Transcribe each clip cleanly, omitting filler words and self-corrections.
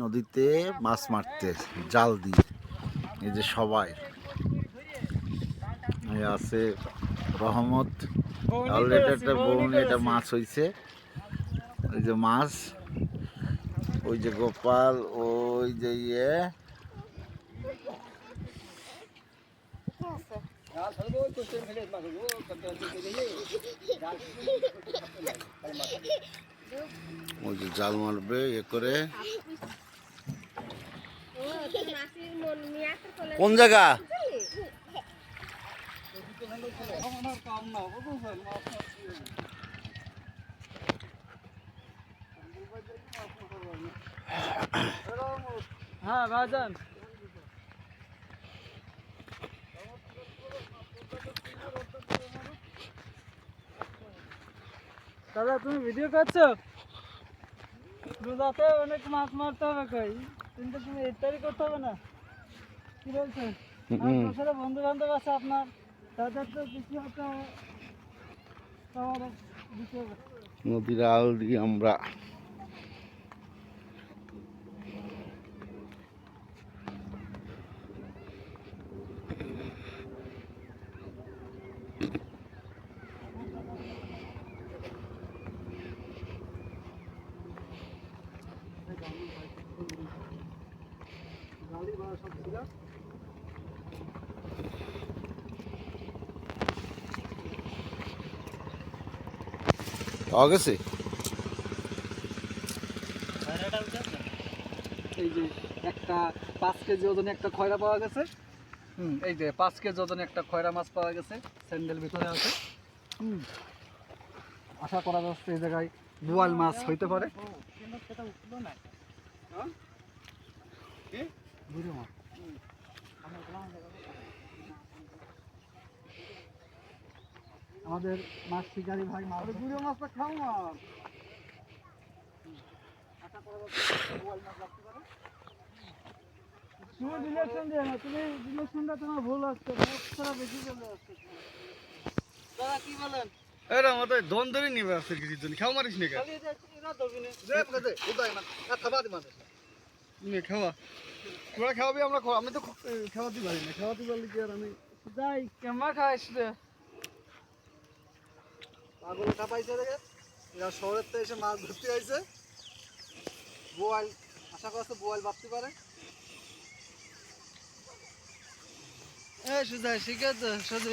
নদীতে মাছ মারতে জাল দিয়ে এই যে সবাই আছে রহমত অলরেডি একটা বউনি এটা মাছ হইছে। ওই যে মাছ, ওই যে গোপাল, ওই যে ওই যে জাল মারবে করে। কোন জায়গা? হ্যাঁ ভাইজান, দাদা তুমি ভিডিও করছো? রোজাতে অনেক মাছ মারতে হবে কই, কিন্তু তুমি ইফতারি করতে হবে না, কি বলছেন? বছরে বন্ধু বান্ধব আছে আপনার, তাদের তো কিছু একটা দিতে হবে। নদীর আল দিয়ে আমরা পাওয়া গেছে। এই যে একটা 5 কেজি ওজনে একটা খয়রা পাওয়া গেছে। এই যে 5 কেজি ওজনে একটা খয়রা মাছ পাওয়া গেছে, স্যান্ডেল ভিতরে আছে। আশা করা যাচ্ছে এই জায়গায় বোয়াল মাছ হইতে পারে। আমাদের মাছ শিকারি ভাই মাছ গুঁড়ো মাছটা খাও না। আশা করা যাচ্ছে বোয়াল মাছ রাখতে পারে। তুমি ডিলেকশন দিও না, তুমি ডিলেকশনটা তোমার ভুল আসছে, মাছটা বেশি চলে আসছে। দাদা কি বলেন? এরা মতো দন ধরে নিবে আছে কিছুর জন্য খাও মারিস নি কা খালি এরা দবিনে যে দে উদাই না খাবা দি মানে নে খাওয়া তোরা খাওয়াবি আমরা আমি তো খাওয়াতে পারি না, খাওয়াতে পারলে কি আর আমি যাই কেমন খাইস রে পাগল কাপাইছে দেখে। এরা শহরের থেকে এসে মাছ ধরতে আইছে। বোয়াল আশা করছে বোয়াল বাড়তে পারে। এ সুজাই শিখে তো শুধু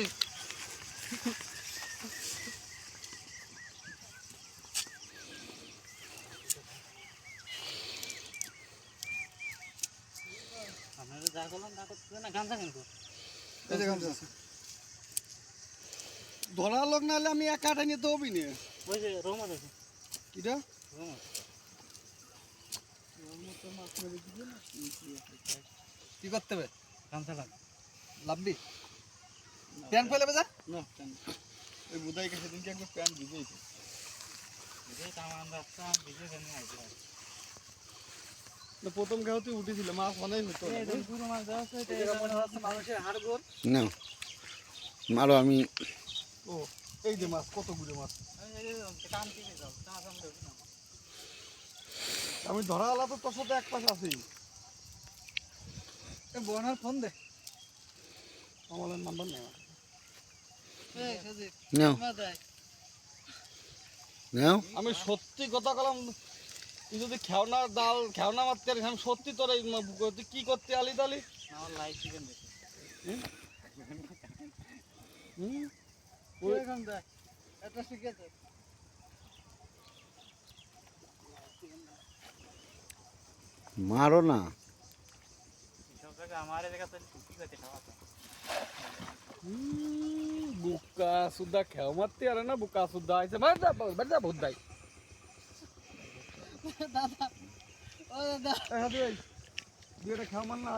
আপনারা যা করলেন না করতে না গান থাকেন তো এই যে গামছা আছে ধরা লোক না হলে আমি একা টাইনে তো হবি না। ওই যে রহমত আছে কিটা কি করতে হবে? গামছা লাগ লাভবি প্যান্ট ফেলে যা না ওই বুদাইকে সেদিনকে একবার প্যান্ট ভিজেইছে। প্রথম গাঁওতে উঠেছিল মাছ অনেক হতো মানুষের হাড় গোল না মারো। আমি ও এই যে মাছ কত গুলো মাছ আমি ধরা আলা তো তোর সাথে এক পাশে আছি। বোনার ফোন দে আমার নাম্বার নেই নাও নাও। আমি সত্যি কথা বললাম, তুই যদি খেওনা ডাল খেওনা মারতে পারিস আমি সত্যি তোর তুই কি করতে আলি তালি আমার লাইভ চিকেন দেখে এটা শিখেছে মারো না। বুকা সুদ্ধা খেও মারতে আরে না বুকা সুদ্ধা আইছে বাজা বাজা বহুত দাই দাদা ও দাদা হাতে ভাই দুইটা খেও মার না।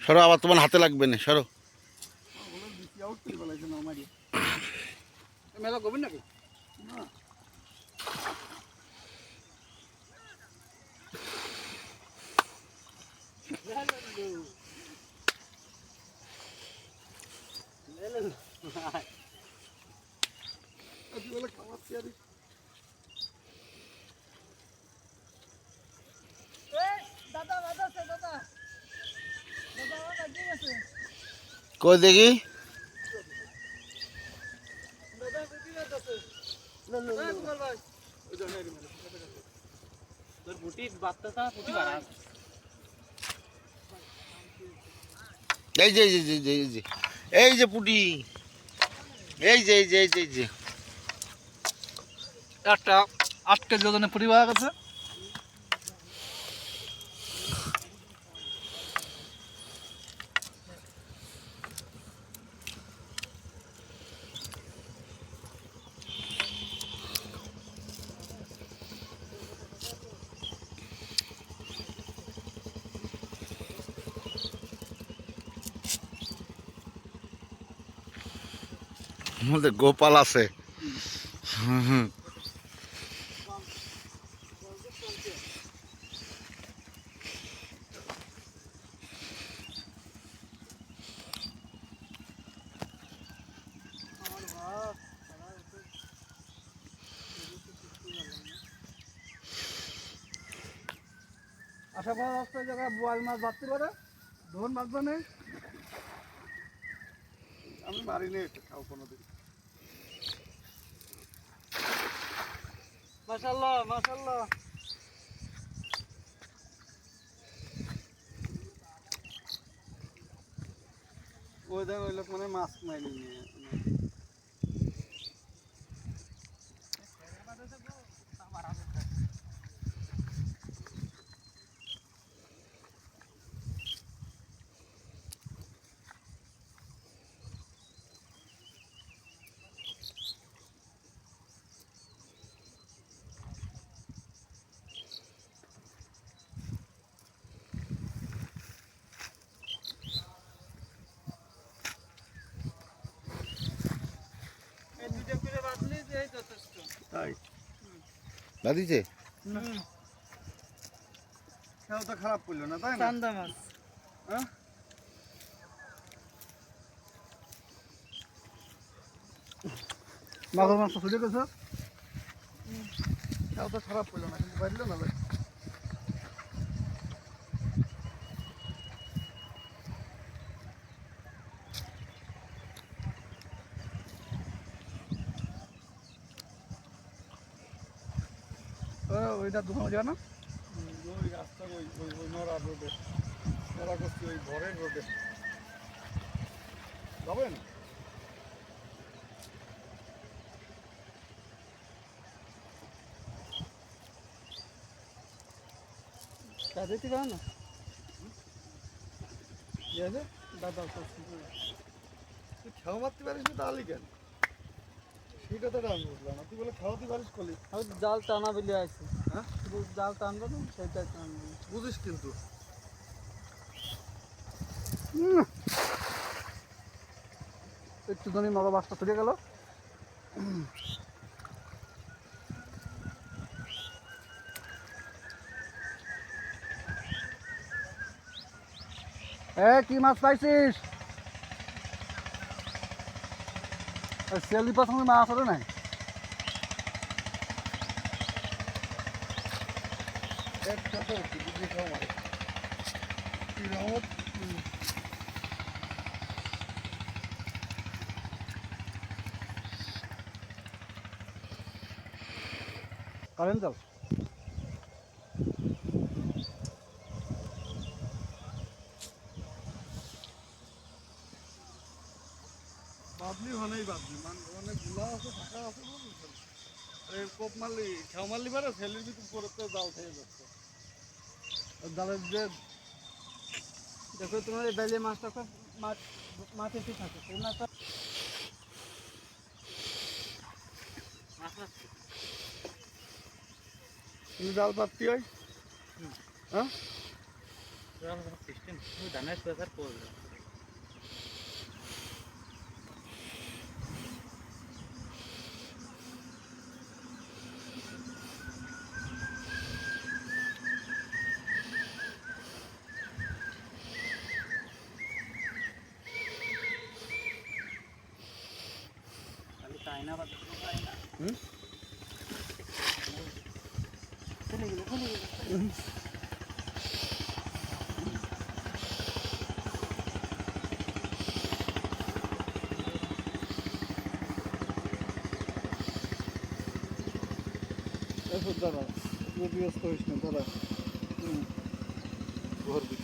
সরো, আবার তোমার হাতে লাগবে না, সরো। মেলা করবেন নাকি না কই দেখি দাদা বুঝি যাচ্ছে না কুমার ভাই ওই জন্য এরকম তোর বুটি বাচ্চাটা বুটি বাড়া এই যে এই যে পুটি এই যে একটা 8 কেজি ওজনের পুঁটি পাওয়া গেছে। মধ্যে গোপাল আছে আশা করা রাস্তায় জায়গায় বোয়াল মাছ বাঁধতে পারে, ধন বাঁধবে না। আমি মারিনি এটা খাও কোনোদিন। মাশাআল্লাহ মাশাআল্লাহ ওই দেখ ওই লোক মানে মাছ মাইনি নিয়ে এই দুটো করে বাঁধলি যে এই যথেষ্ট তাই। বাদিছে খেয়ালটা খারাপ করলো না, তাই না? চান্দা মাছ হ্যাঁ মাগুর মাছ ছুটে গেছে, খেয়ালটা খারাপ করলো না, কিন্তু পারলো না ভাই। ওইটা দোকান যায় না, ওই রাস্তা ওই ওই ওই নড়া রোডে, নড়া করছি ওই ঘরের রোডে যাবেন। দিতে পারো না দাদা তুই খেয়া মারতে পারিস না তাহলে কেন? সেই কথাটা আমি বুঝলাম না, তুই বলে খাওয়াতে পারিস কলি। আমি জাল টানা বিলে আছি হ্যাঁ শুধু জাল টানবো না সেটাই টানবো বুঝিস কিন্তু একটুখানি নরম বাসটা ছড়িয়ে গেল। কি মাছ পাইছিস? শিয়ালি পাশে মাছ আছে নাই? কারেন্ট যাও বাদলি হলেই বাদলি অনেক গুলা আছে ফাঁকা আছে বুঝেছেন। কোপ মারলি খেও মারলি পারে ছেলের ভিতর পড়তে জাল থেকে যাচ্ছে জালের যে দেখো তোমার এই বেলে মাছটা খুব মাছ এসে থাকে সেই মাছটা জাল পাতি হয়। হ্যাঁ সিস্টেম ধানের প্রেসার পড়বে চাইনা বা চলে গেল এরপর দাঁড়া, তুই ব্যস্ত হইস না, দাঁড়া। ঘর ভিতরে